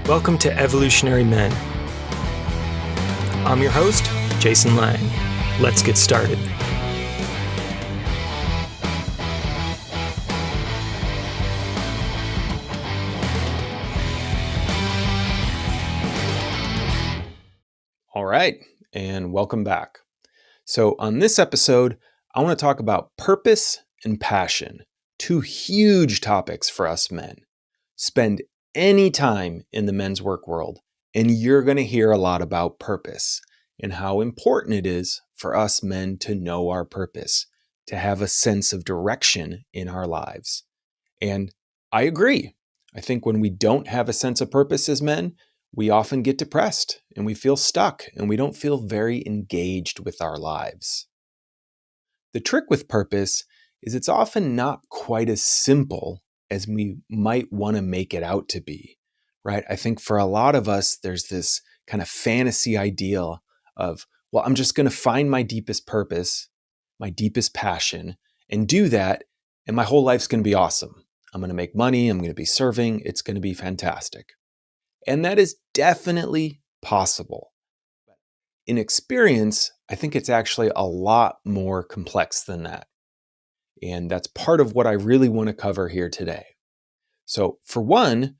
Welcome to Evolutionary Men. I'm your host, Jason Lang. Let's get started. All right, and welcome back. So on this episode, I want to talk about purpose and passion, two huge topics for us men. Spend any time in the men's work world, and you're going to hear a lot about purpose and how important it is for us men to know our purpose, to have a sense of direction in our lives. And I agree. I think when we don't have a sense of purpose as men, we often get depressed and we feel stuck and we don't feel very engaged with our lives. The trick with purpose is it's often not quite as simple as we might want to make it out to be, right? I think for a lot of us, there's this kind of fantasy ideal of, well, I'm just going to find my deepest purpose, my deepest passion, and do that, and my whole life's going to be awesome. I'm going to make money, I'm going to be serving, it's going to be fantastic. And that is definitely possible. In experience, I think it's actually a lot more complex than that. And that's part of what I really want to cover here today. So, for one,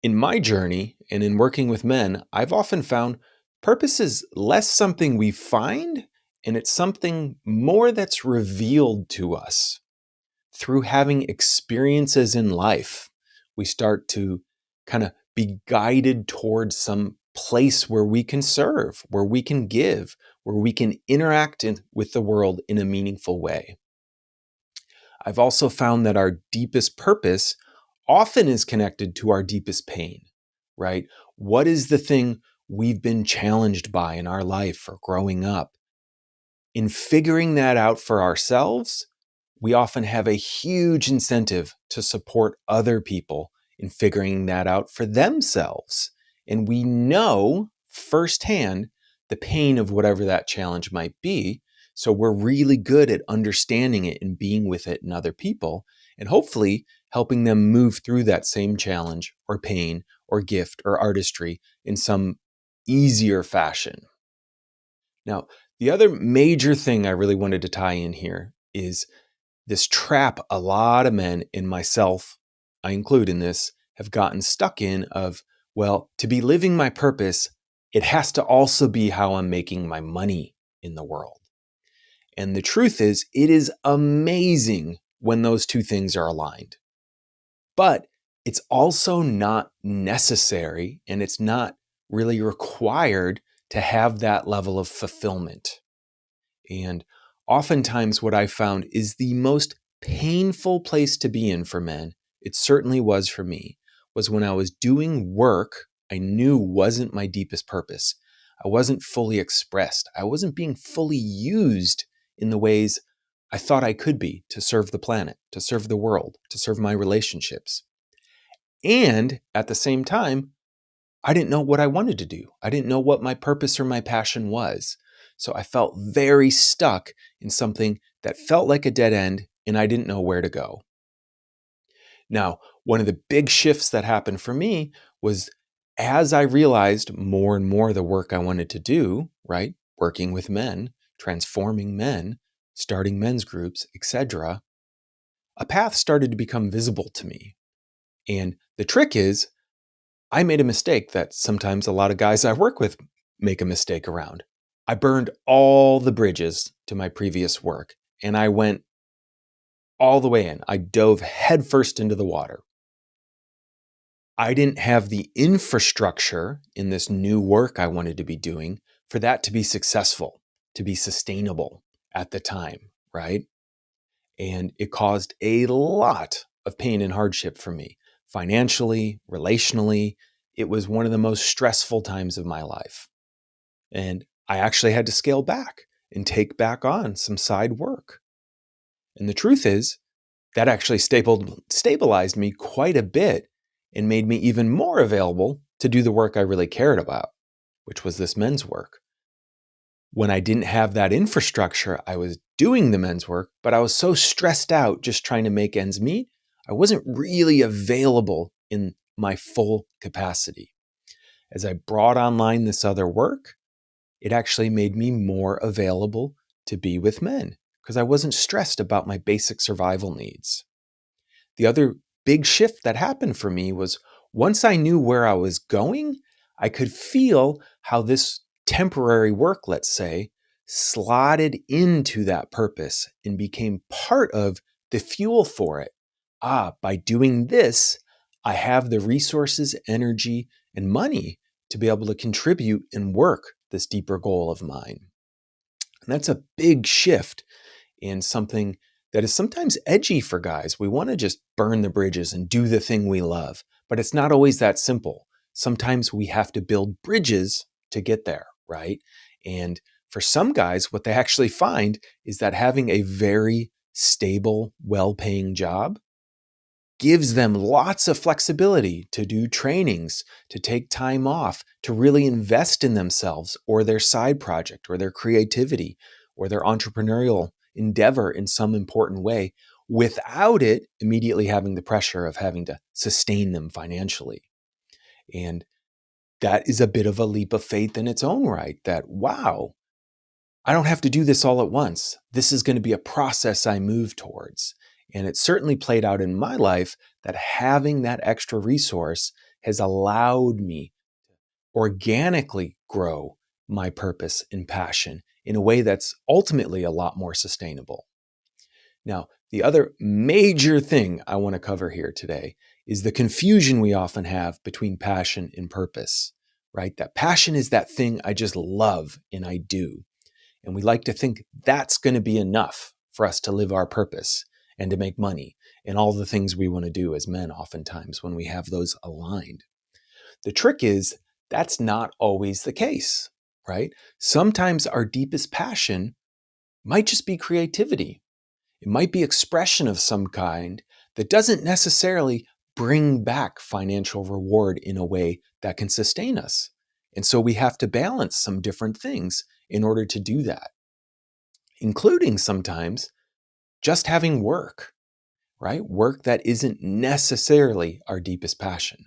in my journey and in working with men, I've often found purpose is less something we find, and it's something more that's revealed to us. Through having experiences in life, we start to kind of be guided towards some place where we can serve, where we can give, where we can interact with the world in a meaningful way. I've also found that our deepest purpose often is connected to our deepest pain, right? What is the thing we've been challenged by in our life or growing up? In figuring that out for ourselves, we often have a huge incentive to support other people in figuring that out for themselves. And we know firsthand the pain of whatever that challenge might be. So we're really good at understanding it and being with it in other people, and hopefully helping them move through that same challenge or pain or gift or artistry in some easier fashion. Now, the other major thing I really wanted to tie in here is this trap a lot of men, and myself, I include in this, have gotten stuck in of, well, to be living my purpose, it has to also be how I'm making my money in the world. And the truth is, it is amazing when those two things are aligned. But it's also not necessary, and it's not really required to have that level of fulfillment. And oftentimes what I found is the most painful place to be in for men, it certainly was for me, was when I was doing work I knew wasn't my deepest purpose. I wasn't fully expressed. I wasn't being fully used in the ways I thought I could be to serve the planet, to serve the world, to serve my relationships. And at the same time, I didn't know what I wanted to do. I didn't know what my purpose or my passion was. So I felt very stuck in something that felt like a dead end, and I didn't know where to go. Now, one of the big shifts that happened for me was as I realized more and more the work I wanted to do, right? Working with men, transforming men, starting men's groups, etc., a path started to become visible to me. And the trick is, I made a mistake that sometimes a lot of guys I work with make a mistake around. I burned all the bridges to my previous work, and I went all the way in. I dove headfirst into the water. I didn't have the infrastructure in this new work I wanted to be doing for that to be successful, to be sustainable at the time, right? And it caused a lot of pain and hardship for me, financially, relationally. It was one of the most stressful times of my life. And I actually had to scale back and take back on some side work. And the truth is, that actually stabilized me quite a bit and made me even more available to do the work I really cared about, which was this men's work. When I didn't have that infrastructure, I was doing the men's work, but I was so stressed out just trying to make ends meet, I wasn't really available in my full capacity. As I brought online this other work, it actually made me more available to be with men because I wasn't stressed about my basic survival needs. The other big shift that happened for me was once I knew where I was going, I could feel how this temporary work, let's say, slotted into that purpose and became part of the fuel for it. By doing this, I have the resources, energy, and money to be able to contribute and work this deeper goal of mine. And that's a big shift in something that is sometimes edgy for guys. We want to just burn the bridges and do the thing we love, but it's not always that simple. Sometimes we have to build bridges to get there, right? And for some guys, what they actually find is that having a very stable, well-paying job gives them lots of flexibility to do trainings, to take time off, to really invest in themselves or their side project or their creativity or their entrepreneurial endeavor in some important way without it immediately having the pressure of having to sustain them financially. And that is a bit of a leap of faith in its own right that, wow, I don't have to do this all at once. This is going to be a process I move towards. And it certainly played out in my life that having that extra resource has allowed me organically grow my purpose and passion in a way that's ultimately a lot more sustainable. Now, the other major thing I want to cover here today is the confusion we often have between passion and purpose, right? That passion is that thing I just love and I do. And we like to think that's going to be enough for us to live our purpose and to make money and all the things we want to do as men, oftentimes, when we have those aligned. The trick is that's not always the case, right? Sometimes our deepest passion might just be creativity. It might be expression of some kind that doesn't necessarily bring back financial reward in a way that can sustain us. And so we have to balance some different things in order to do that, including sometimes just having work, right? Work that isn't necessarily our deepest passion.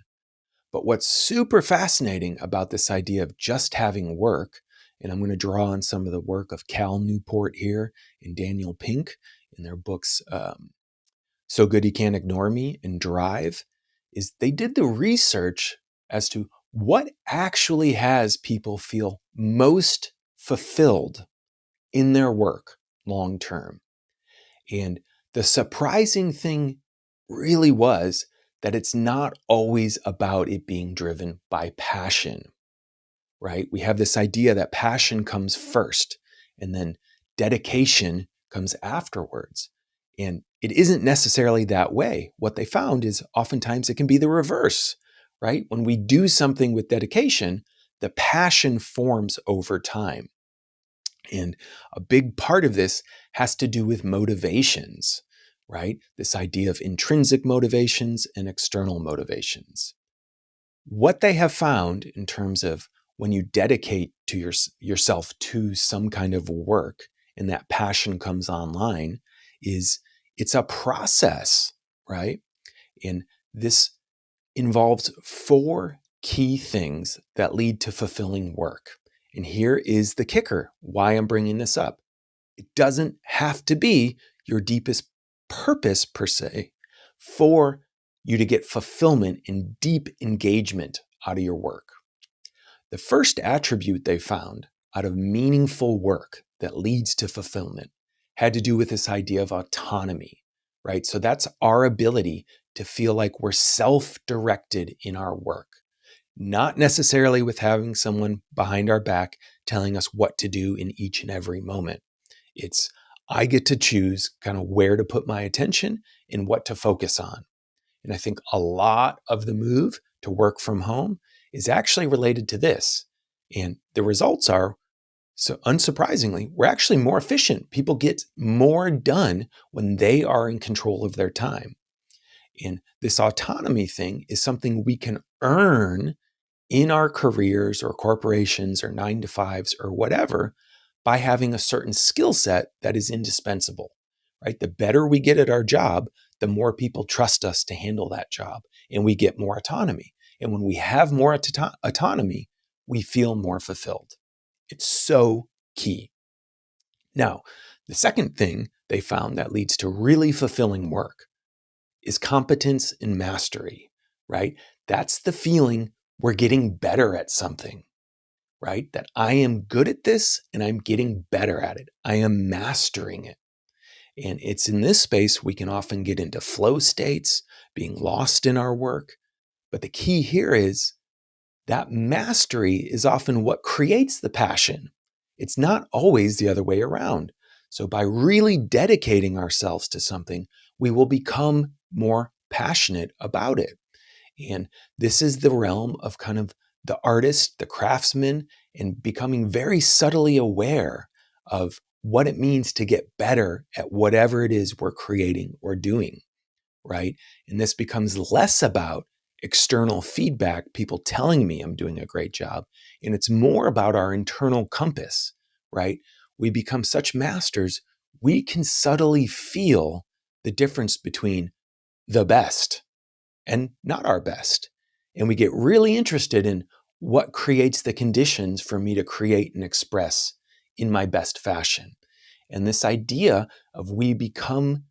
But what's super fascinating about this idea of just having work, and I'm going to draw on some of the work of Cal Newport here and Daniel Pink in their books, So Good You Can't Ignore Me and Drive, is they did the research as to what actually has people feel most fulfilled in their work long term. And the surprising thing really was that it's not always about it being driven by passion, right? We have this idea that passion comes first and then dedication comes afterwards. And it isn't necessarily that way. What they found is oftentimes it can be the reverse, right? When we do something with dedication, the passion forms over time. And a big part of this has to do with motivations, right? This idea of intrinsic motivations and external motivations. What they have found in terms of when you dedicate to yourself to some kind of work and that passion comes online is it's a process, right? And this involves four key things that lead to fulfilling work. And here is the kicker, why I'm bringing this up. It doesn't have to be your deepest purpose per se for you to get fulfillment and deep engagement out of your work. The first attribute they found out of meaningful work that leads to fulfillment had to do with this idea of autonomy, right? So that's our ability to feel like we're self-directed in our work, not necessarily with having someone behind our back telling us what to do in each and every moment. It's I get to choose kind of where to put my attention and what to focus on. And I think a lot of the move to work from home is actually related to this. And the results are, so unsurprisingly, we're actually more efficient. People get more done when they are in control of their time. And this autonomy thing is something we can earn in our careers or corporations or 9-to-5s or whatever by having a certain skill set that is indispensable, right? The better we get at our job, the more people trust us to handle that job, and we get more autonomy. And when we have more autonomy, we feel more fulfilled. It's so key. Now, the second thing they found that leads to really fulfilling work is competence and mastery, right? That's the feeling we're getting better at something, right? That I am good at this and I'm getting better at it. I am mastering it. And it's in this space we can often get into flow states, being lost in our work. But the key here is that mastery is often what creates the passion. It's not always the other way around. So by really dedicating ourselves to something, we will become more passionate about it. And this is the realm of kind of the artist, the craftsman, and becoming very subtly aware of what it means to get better at whatever it is we're creating or doing, right? And this becomes less about external feedback, people telling me I'm doing a great job, and it's more about our internal compass, right? We become such masters, we can subtly feel the difference between the best and not our best. And we get really interested in what creates the conditions for me to create and express in my best fashion. And this idea of we become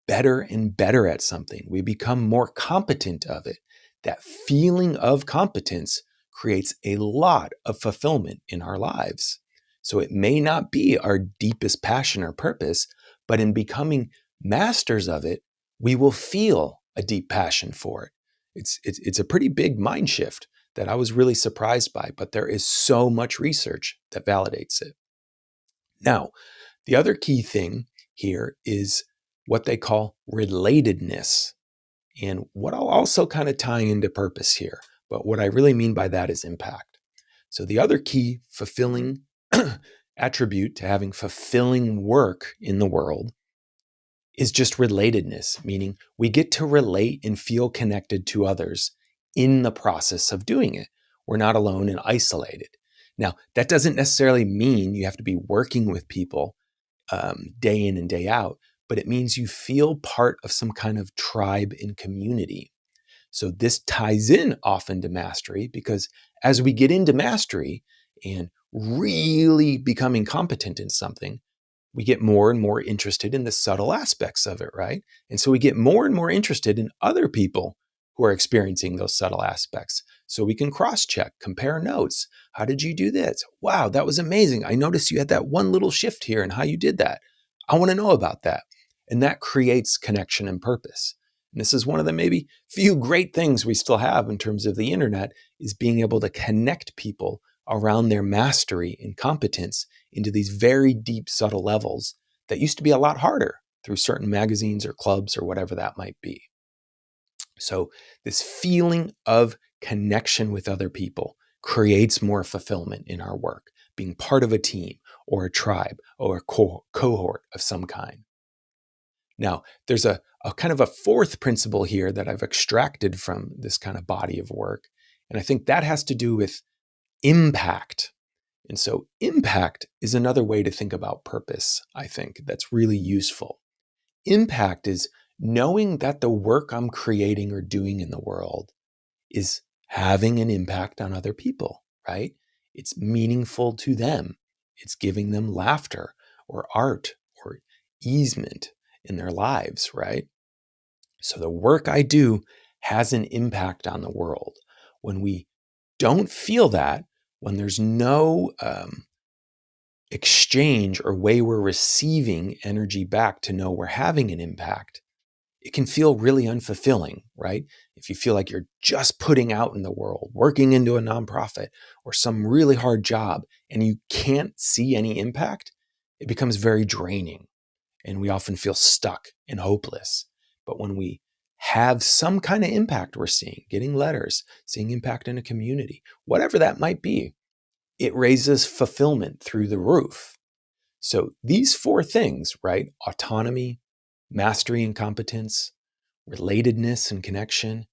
better and better at something, we become more competent of it. That feeling of competence creates a lot of fulfillment in our lives. So it may not be our deepest passion or purpose, but in becoming masters of it, we will feel a deep passion for it. It's a pretty big mind shift that I was really surprised by, but there is so much research that validates it. Now, the other key thing here is what they call relatedness. And what I'll also kind of tie into purpose here, but what I really mean by that is impact. So the other key fulfilling attribute to having fulfilling work in the world is just relatedness, meaning we get to relate and feel connected to others in the process of doing it. We're not alone and isolated. Now, that doesn't necessarily mean you have to be working with people day in and day out, but it means you feel part of some kind of tribe and community. So this ties in often to mastery because as we get into mastery and really becoming competent in something, we get more and more interested in the subtle aspects of it, right? And so we get more and more interested in other people who are experiencing those subtle aspects. So we can cross check, compare notes. How did you do this? Wow, that was amazing. I noticed you had that one little shift here and how you did that. I want to know about that. And that creates connection and purpose. And this is one of the maybe few great things we still have in terms of the internet is being able to connect people around their mastery and competence into these very deep, subtle levels that used to be a lot harder through certain magazines or clubs or whatever that might be. So, this feeling of connection with other people creates more fulfillment in our work, being part of a team or a tribe or a cohort of some kind. Now, there's a kind of a fourth principle here that I've extracted from this kind of body of work. And I think that has to do with impact. And so impact is another way to think about purpose, I think, that's really useful. Impact is knowing that the work I'm creating or doing in the world is having an impact on other people, right? It's meaningful to them. It's giving them laughter or art or easement in their lives, right? So the work I do has an impact on the world. When we don't feel that, when there's no exchange or way we're receiving energy back to know we're having an impact, it can feel really unfulfilling, right? If you feel like you're just putting out in the world, working into a nonprofit or some really hard job, and you can't see any impact, it becomes very draining. And we often feel stuck and hopeless. But when we have some kind of impact we're seeing, getting letters, seeing impact in a community, whatever that might be, it raises fulfillment through the roof. So these four things, right? Autonomy, mastery and competence, relatedness and connection,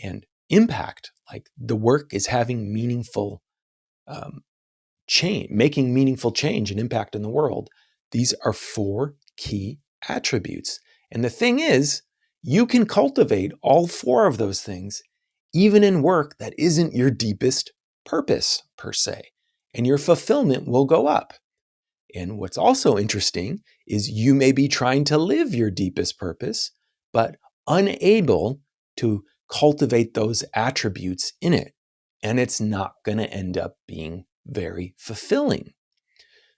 and impact, like the work is having meaningful change, making meaningful change and impact in the world. These are four key attributes. And the thing is, You can cultivate all four of those things, even in work that isn't your deepest purpose, per se, and your fulfillment will go up. And what's also interesting is you may be trying to live your deepest purpose, but unable to cultivate those attributes in it. And it's not going to end up being very fulfilling.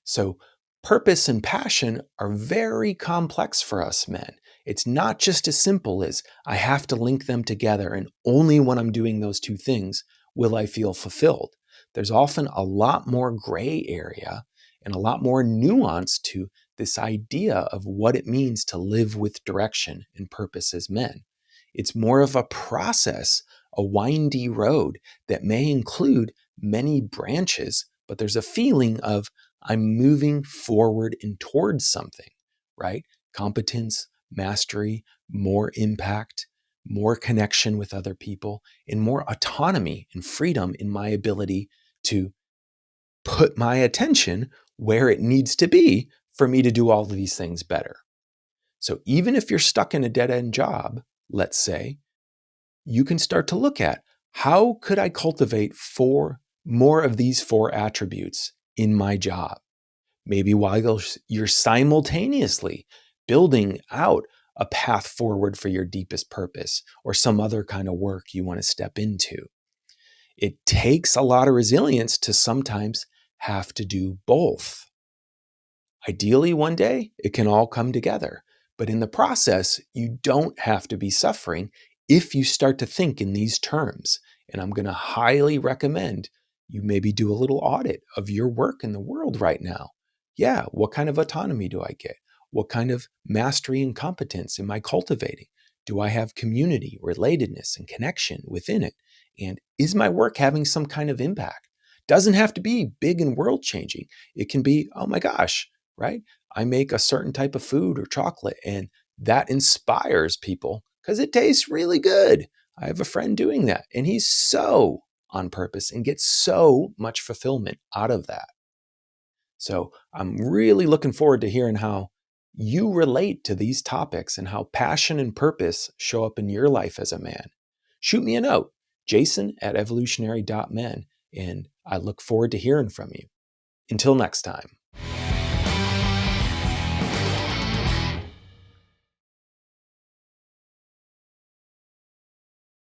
So, purpose and passion are very complex for us men. It's not just as simple as I have to link them together, and only when I'm doing those two things will I feel fulfilled. There's often a lot more gray area and a lot more nuance to this idea of what it means to live with direction and purpose as men. It's more of a process, a windy road that may include many branches, but there's a feeling of I'm moving forward and towards something, right? Competence, mastery, more impact, more connection with other people, and more autonomy and freedom in my ability to put my attention where it needs to be for me to do all of these things better. So even if you're stuck in a dead end job, let's say, you can start to look at how could I cultivate more of these four attributes in my job? Maybe while you're simultaneously building out a path forward for your deepest purpose or some other kind of work you want to step into. It takes a lot of resilience to sometimes have to do both. Ideally, one day it can all come together. But in the process, you don't have to be suffering if you start to think in these terms. And I'm going to highly recommend you maybe do a little audit of your work in the world right now. Yeah, what kind of autonomy do I get? What kind of mastery and competence am I cultivating? Do I have community, relatedness, and connection within it? And is my work having some kind of impact? Doesn't have to be big and world changing. It can be, oh my gosh, right? I make a certain type of food or chocolate, and that inspires people because it tastes really good. I have a friend doing that, and he's so on purpose and gets so much fulfillment out of that. So I'm really looking forward to hearing how you relate to these topics and how passion and purpose show up in your life as a man. Shoot me a note, jason@evolutionary.men, and I look forward to hearing from you. Until next time.